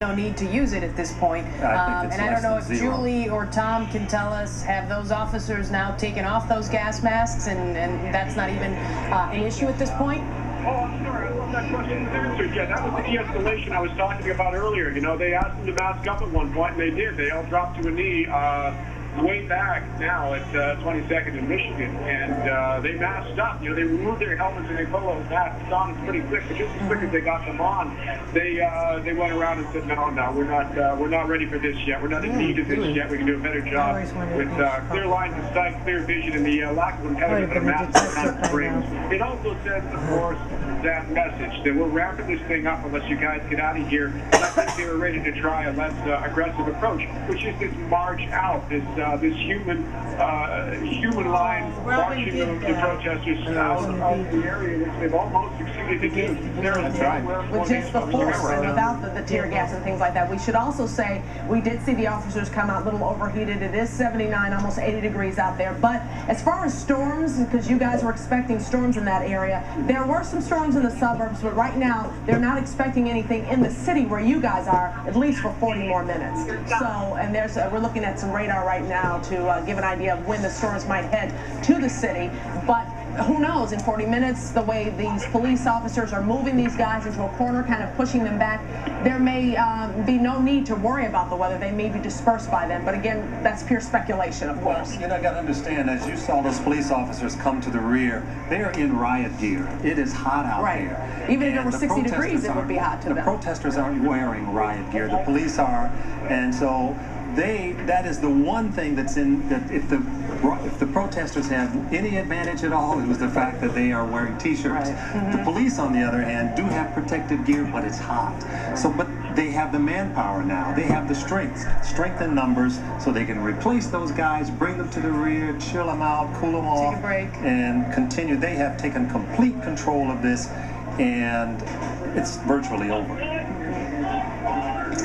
no need to use it at this point. And I don't know if Julie or Tom can tell us, have those officers now taken off those gas masks and that's not even an issue at this point? Oh, I'm sorry. I thought that question was answered. Yeah, that was the de-escalation I was talking about earlier. You know, they asked them to mask up at one point, and they did. They all dropped to a knee way back now at 22nd in Michigan, and they masked up. You know, they removed their helmets and they put those masks on pretty quick. But just as quick as they got them on, they went around and said, no, we're not ready for this yet. We're not in need of this yet. We can do a better job with clear lines of sight, clear vision, and the lack of impediment that a mask brings. It also sends, of course, that message that we're ramping this thing up unless you guys get out of here. And I think they were ready to try a less aggressive approach, which is this march out, this human line marching the protesters out of the area, which they've almost succeeded to do. With just the force and without the tear gas and things like that. We should also say we did see the officers come out a little overheated. It is 79, almost 80 degrees out there. But as far as storms, because you guys were expecting storms in that area, there were some storms in the suburbs, but right now they're not expecting anything in the city where you guys are, at least for 40 more minutes. So, and we're looking at some radar right now to give an idea of when the storms might head to the city. But who knows, in 40 minutes, the way these police officers are moving these guys into a corner, kind of pushing them back, there may be no need to worry about the weather. They may be dispersed by then. But again, that's pure speculation, of course. Well, you know, you got to understand, as you saw those police officers come to the rear, they are in riot gear. It is hot out there. Even if it were 60 degrees, it would be hot to them. The protesters aren't wearing riot gear. The police are. And so that is the one thing that's in, that if the protesters have any advantage at all, it was the fact that they are wearing t-shirts. The police, on the other hand, do have protective gear, but it's hot. So, but they have the manpower now. They have the strength in numbers, so they can replace those guys, bring them to the rear, chill them out, cool them off, take a break, and continue. They have taken complete control of this, and it's virtually over.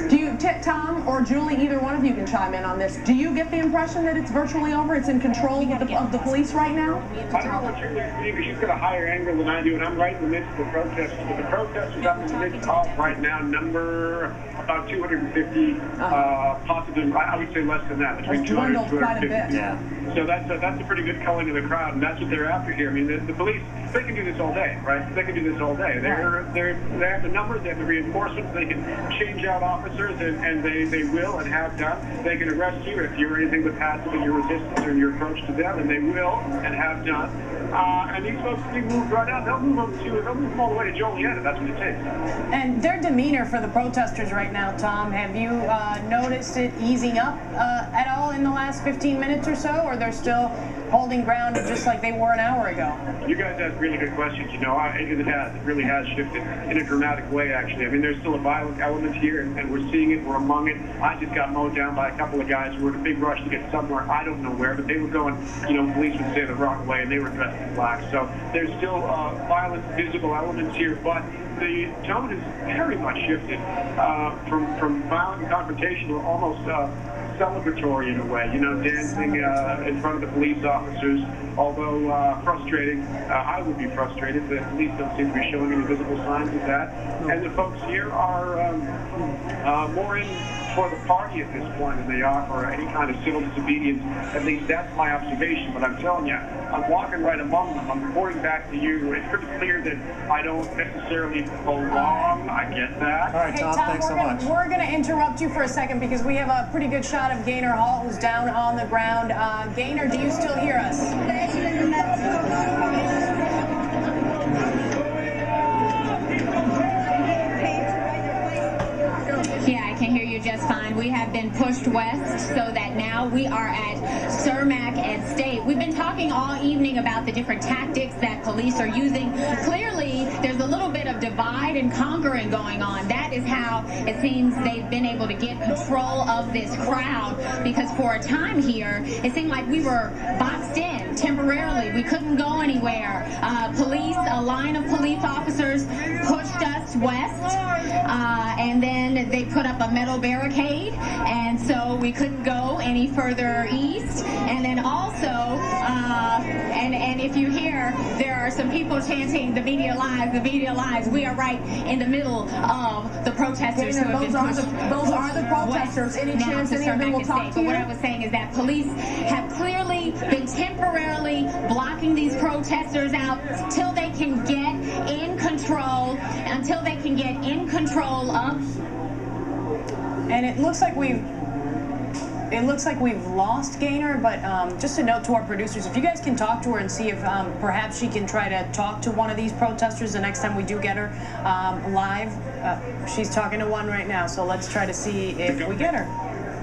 Do you, Tom or Julie, either one of you can chime in on this. Do you get the impression that it's virtually over? It's in control of the police right now? I don't know what Julie's seeing, because she's got a higher angle than I do, and I'm right in the midst of the protesters. But the protesters up in the midst of right now number about 250, possibly, I would say less than that, between 200 and 250. Yeah. So that's a pretty good culling of the crowd, and that's what they're after here. I mean, the police, they can do this all day, right? They can do this all day. They have the numbers, they have the reinforcements, they can change out officers, and they will and have done. They can arrest you if you're anything but passive in your resistance or in your approach to them, and they will and have done. And these folks can be moved right out. They'll move them all the way to Joliet, if that's what it takes. And their demeanor for the protesters right now, Tom, have you noticed it easing up at all in the last 15 minutes or so, or they're still holding ground just like they were an hour ago? You guys ask really good questions. You know, it really has shifted in a dramatic way, actually. I mean, there's still a violent element here, and we're seeing it. We're among it. I just got mowed down by a couple of guys who were in a big rush to get somewhere. I don't know where, but they were going, you know, police would say the wrong way, and they were dressed in black. So there's still violent, visible elements here, but the tone is very much shifted from violent and confrontational, almost celebratory in a way, you know, dancing in front of the police officers, although frustrating. I would be frustrated. The police don't seem to be showing any visible signs of that. And the folks here are more in for the party at this point than they are for any kind of civil disobedience. At least that's my observation. But I'm telling you, I'm walking right among them. I'm reporting back to you. It's pretty clear that I don't necessarily belong. I get that. All right, Tom, thanks so much. We're going to interrupt you for a second because we have a pretty good shot of Gaynor Hall, who's down on the ground. Gaynor, do you still hear us? Yeah, I can hear you just fine. We have been pushed west so that now we are at Cermak and State. We've been talking all evening about the different tactics that police are using. Clearly, there's a little bit of divide and conquering going on. That is how it seems they've been able to get control of this crowd, because for a time here, it seemed like we were boxed in temporarily. We couldn't go anywhere. A line of police officers pushed us west, and then they put put up a metal barricade, and so we couldn't go any further east. And then also, and if you hear, there are some people chanting, "The media lies, the media lies." We are right in the middle of the protesters who have been pushed. Those are the protesters. Any chance any of them will talk to you? What I was saying is that police have clearly been temporarily blocking these protesters out till they can get in control, until they can get in control of. And it looks like we've lost Gaynor, but just a note to our producers, if you guys can talk to her and see if perhaps she can try to talk to one of these protesters the next time we do get her live. She's talking to one right now, so let's try to see if we get her.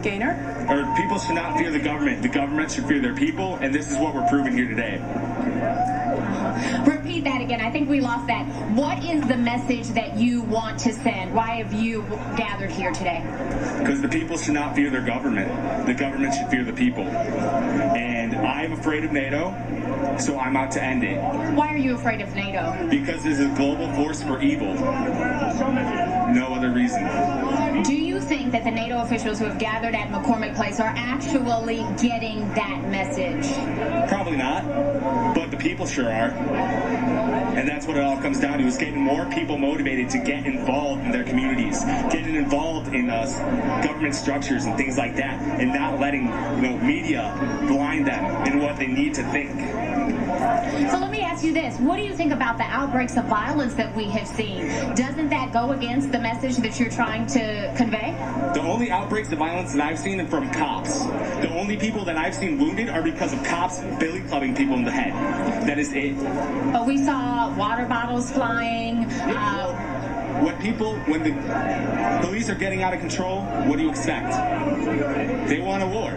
Gaynor? Or people should not fear the government. The government should fear their people, and this is what we're proving here today. Repeat that again. I think we lost that. What is the message that you want to send? Why have you gathered here today? Because the people should not fear their government. The government should fear the people. And I'm afraid of NATO, so I'm out to end it. Why are you afraid of NATO? Because it's a global force for evil. No other reason. Do you think that the NATO officials who have gathered at McCormick Place are actually getting that message? Probably not, but the people sure are. And that's what it all comes down to, is getting more people motivated to get involved in their communities, getting involved in government structures and things like that, and not letting media blind them in what they need to think. So let me ask you this. What do you think about the outbreaks of violence that we have seen? Doesn't that go against the message that you're trying to convey? The only outbreaks of violence that I've seen are from cops. The only people that I've seen wounded are because of cops billy clubbing people in the head. That is it. But we saw water bottles flying. When the police are getting out of control, what do you expect? They want a war.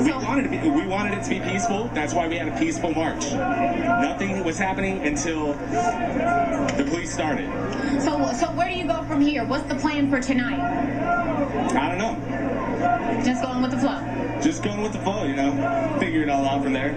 We wanted it to be peaceful. That's why we had a peaceful march. Nothing was happening until the police started. So where do you go from here? What's the plan for tonight? I don't know. Just going with the flow. Just going with the flow, Figure it all out from there.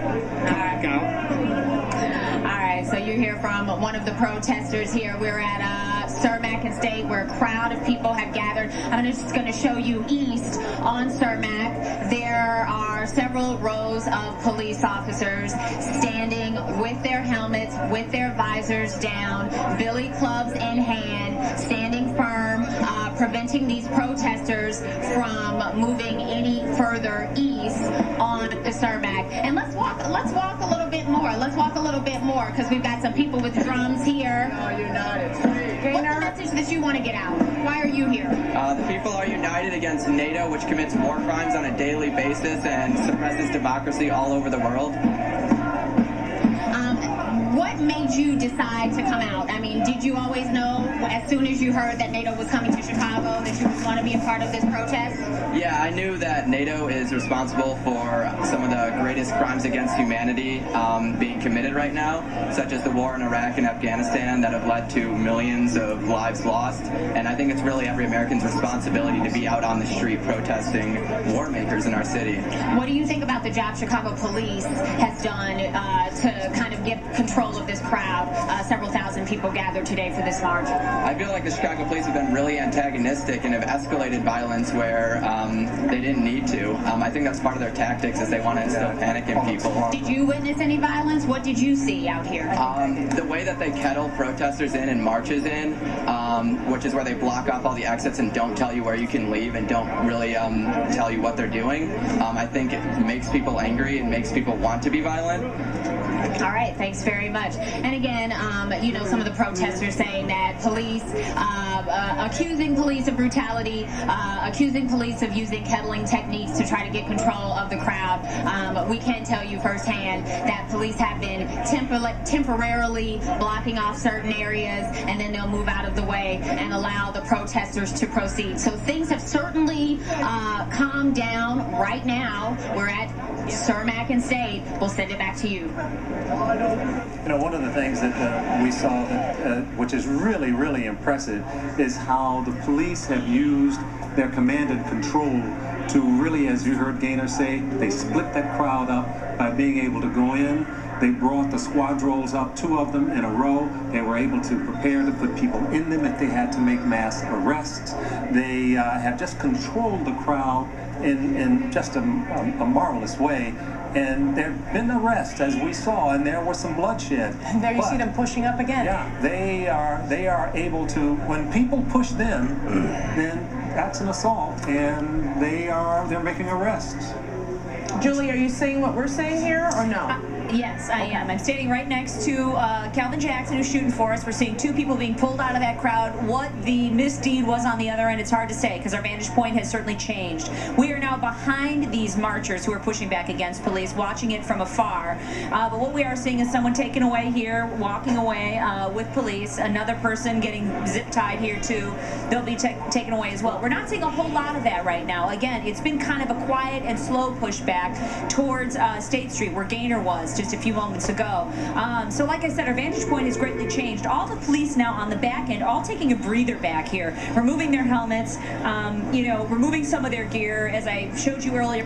All right, so you hear from one of the protesters here. We're at Cermak and State, where a crowd of people have gathered. I'm just going to show you east on Cermak. There are several rows of police officers standing with their helmets, with their visors down, billy clubs in hand, standing firm, preventing these protesters from moving any further east on the Cermak. And let's walk a little bit more. Let's walk a little bit more, because we've got some people with drums here. What's the message that you want to get out? Why are you here? The people are united against NATO, which commits war crimes on a daily basis and suppresses democracy all over the world. What made you decide to come out? I mean, did you always know, as soon as you heard that NATO was coming to Chicago, that you would want to be a part of this protest? Yeah, I knew that NATO is responsible for some of the greatest crimes against humanity being committed right now, such as the war in Iraq and Afghanistan that have led to millions of lives lost. And I think it's really every American's responsibility to be out on the street protesting war makers in our city. What do you think about the job Chicago police has done to kind of get control of this crowd? Several thousand people gathered today for this march. I feel like the Chicago police have been really antagonistic and have escalated violence where they didn't need to. I think that's part of their tactics, is they want to instill panic in people. Did you witness any violence? What did you see out here? The way that they kettle protesters in and marches in, which is where they block off all the exits and don't tell you where you can leave and don't really tell you what they're doing, I think it makes people angry and makes people want to be violent. All right, thanks very much. And again, some of the protesters saying that police, accusing police of brutality, accusing police of using kettling techniques to try to get control of the crowd. We can tell you firsthand that police have been temporarily blocking off certain areas, and then they'll move out of the way and allow the protesters to proceed. So things have certainly calmed down right now. We're at Cermak and State. We'll send it back to you. One of the things that we saw, which is really, really impressive, is how the police have used their command and control to really, as you heard Gaynor say, they split that crowd up by being able to go in. They brought the squad rolls up, 2 of them in a row. They were able to prepare to put people in them if they had to make mass arrests. They have just controlled the crowd in just a marvelous way. And there have been arrests, as we saw, and there was some bloodshed. And there you see them pushing up again. Yeah, they are able to, when people push them, then that's an assault, and they're making arrests. Julie, are you seeing what we're seeing here, or no? Yes, I am. I'm standing right next to Calvin Jackson, who's shooting for us. We're seeing 2 people being pulled out of that crowd. What the misdeed was on the other end, it's hard to say, because our vantage point has certainly changed. We are now behind these marchers who are pushing back against police, watching it from afar. But what we are seeing is someone taken away here, walking away with police. Another person getting zip-tied here, too. They'll be taken away as well. We're not seeing a whole lot of that right now. Again, it's been kind of a quiet and slow pushback towards State Street, where Gaynor was just a few moments ago. So like I said, our vantage point has greatly changed. All the police now on the back end, all taking a breather back here, removing their helmets, you know, removing some of their gear, as I showed you earlier.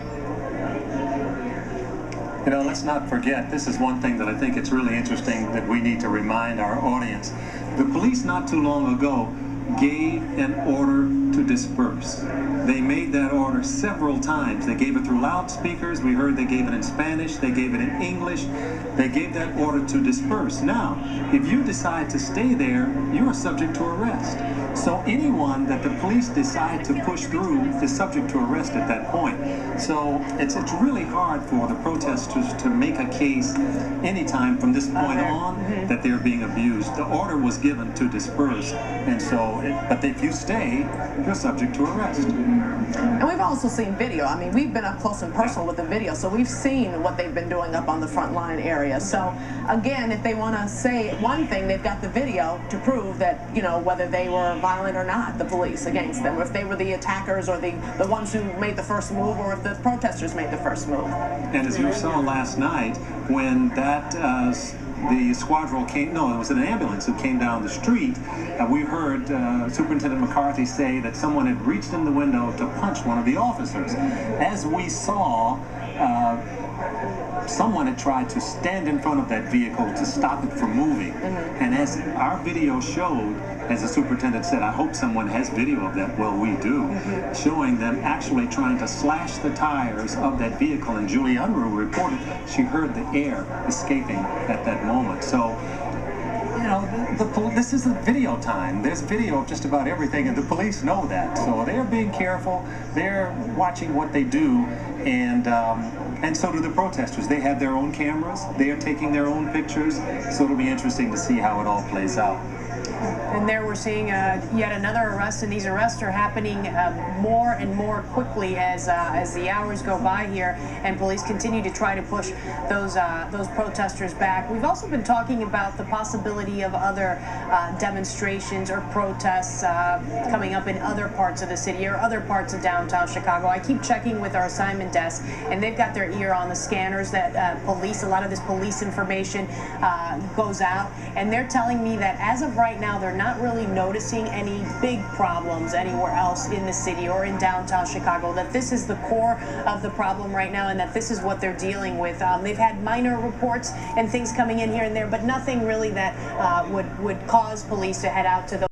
You know, let's not forget, this is one thing that I think it's really interesting that we need to remind our audience. The police not too long ago gave an order to disperse. They made that order several times. They gave it through loudspeakers. We heard they gave it in Spanish. They gave it in English. They gave that order to disperse. Now, if you decide to stay there, you are subject to arrest. So anyone that the police decide to push through is subject to arrest at that point. So it's really hard for the protesters to make a case anytime from this point on that they're being abused. The order was given to disperse, and so, but if you stay, you're subject to arrest. And we've also seen video. I mean, we've been up close and personal with the video, so we've seen what they've been doing up on the front line area. So again, if they want to say one thing, they've got the video to prove that, you know, whether they were violent or not, the police against them, or if they were the attackers or the ones who made the first move, or if the protesters made the first move. And as you saw last night, when that the squadron came, no, it was an ambulance who came down the street, we heard Superintendent McCarthy say that someone had reached in the window to punch one of the officers. As we saw, someone had tried to stand in front of that vehicle to stop it from moving. And as our video showed, as the superintendent said, I hope someone has video of that. Well, we do, showing them actually trying to slash the tires of that vehicle. And Julie Unruh reported she heard the air escaping at that moment. So, you know, this is a video time. There's video of just about everything, and the police know that. So they're being careful. They're watching what they do, and so do the protesters. They have their own cameras. They are taking their own pictures. So it'll be interesting to see how it all plays out. And there we're seeing yet another arrest, and these arrests are happening more and more quickly as the hours go by here, and police continue to try to push those protesters back. We've also been talking about the possibility of other demonstrations or protests coming up in other parts of the city or other parts of downtown Chicago. I keep checking with our assignment desk, and they've got their ear on the scanners that a lot of this police information goes out, and they're telling me that as of right now, they're not really noticing any big problems anywhere else in the city or in downtown Chicago, that this is the core of the problem right now, and that this is what they're dealing with. They've had minor reports and things coming in here and there, but nothing really that would cause police to head out to those